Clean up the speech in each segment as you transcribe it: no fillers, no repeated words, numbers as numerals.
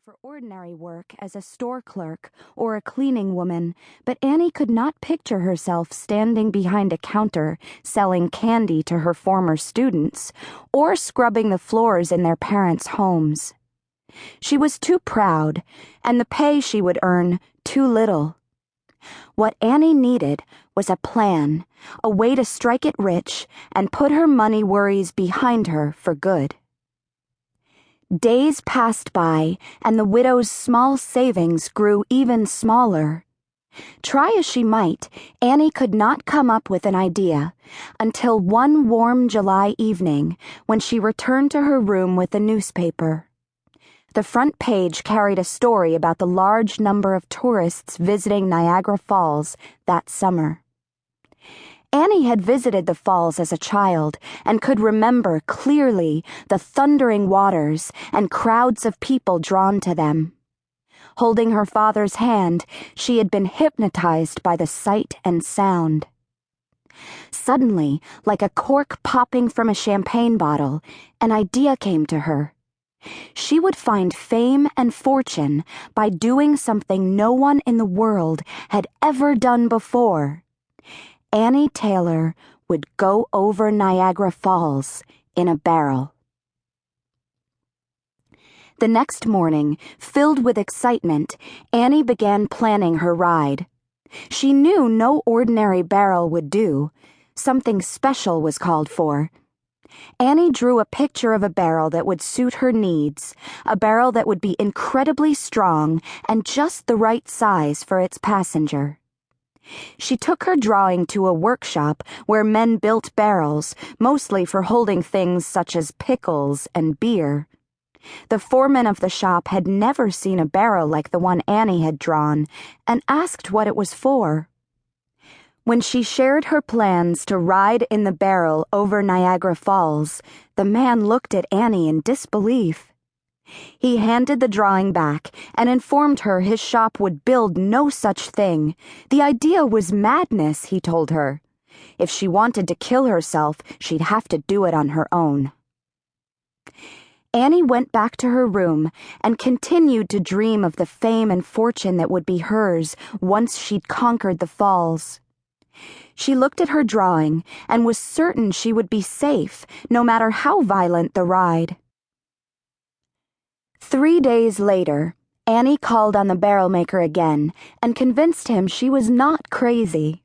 For ordinary work as a store clerk or a cleaning woman, but Annie could not picture herself standing behind a counter selling candy to her former students or scrubbing the floors in their parents' homes. She was too proud, and the pay she would earn too little. What Annie needed was a plan, a way to strike it rich and put her money worries behind her for good. Days passed by, and the widow's small savings grew even smaller. Try as she might, Annie could not come up with an idea until one warm July evening when she returned to her room with a newspaper. The front page carried a story about the large number of tourists visiting Niagara Falls that summer. Annie had visited the falls as a child and could remember clearly the thundering waters and crowds of people drawn to them. Holding her father's hand, she had been hypnotized by the sight and sound. Suddenly, like a cork popping from a champagne bottle, an idea came to her. She would find fame and fortune by doing something no one in the world had ever done before. Annie Taylor would go over Niagara Falls in a barrel. The next morning, filled with excitement, Annie began planning her ride. She knew no ordinary barrel would do. Something special was called for. Annie drew a picture of a barrel that would suit her needs, a barrel that would be incredibly strong and just the right size for its passenger. She took her drawing to a workshop where men built barrels, mostly for holding things such as pickles and beer. The foreman of the shop had never seen a barrel like the one Annie had drawn, and asked what it was for. When she shared her plans to ride in the barrel over Niagara Falls, the man looked at Annie in disbelief. He handed the drawing back and informed her his shop would build no such thing. The idea was madness, he told her. If she wanted to kill herself, she'd have to do it on her own. Annie went back to her room and continued to dream of the fame and fortune that would be hers once she'd conquered the falls. She looked at her drawing and was certain she would be safe, no matter how violent the ride. 3 days later, Annie called on the barrel maker again and convinced him she was not crazy.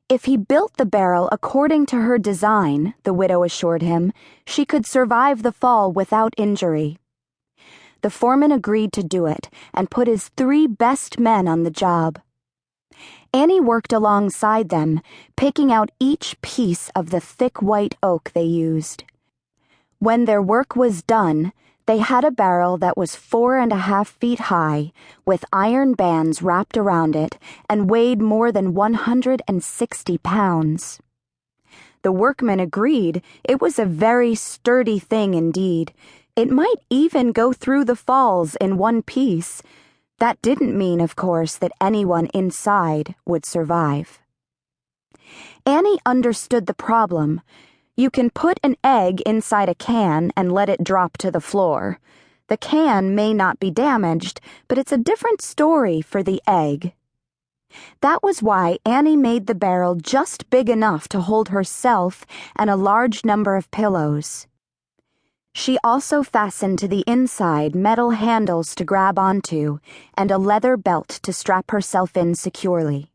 If he built the barrel according to her design, the widow assured him, she could survive the fall without injury. The foreman agreed to do it and put his 3 best men on the job. Annie worked alongside them, picking out each piece of the thick white oak they used. When their work was done, they had a barrel that was 4.5 feet high, with iron bands wrapped around it, and weighed more than 160 pounds. The workmen agreed it was a very sturdy thing indeed. It might even go through the falls in one piece. That didn't mean, of course, that anyone inside would survive. Annie understood the problem. You can put an egg inside a can and let it drop to the floor. The can may not be damaged, but it's a different story for the egg. That was why Annie made the barrel just big enough to hold herself and a large number of pillows. She also fastened to the inside metal handles to grab onto and a leather belt to strap herself in securely.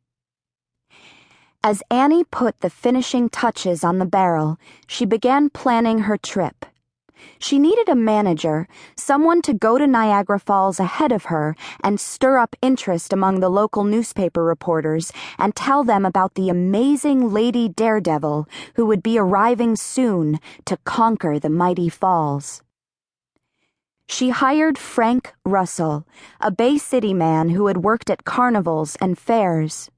As Annie put the finishing touches on the barrel, she began planning her trip. She needed a manager, someone to go to Niagara Falls ahead of her and stir up interest among the local newspaper reporters and tell them about the amazing Lady Daredevil who would be arriving soon to conquer the mighty falls. She hired Frank Russell, a Bay City man who had worked at carnivals and fairs.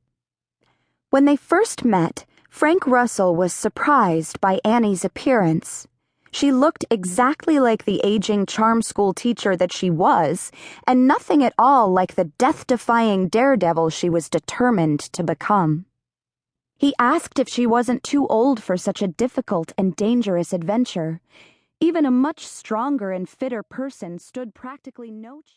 When they first met, Frank Russell was surprised by Annie's appearance. She looked exactly like the aging charm school teacher that she was, and nothing at all like the death-defying daredevil she was determined to become. He asked if she wasn't too old for such a difficult and dangerous adventure. Even a much stronger and fitter person stood practically no chance.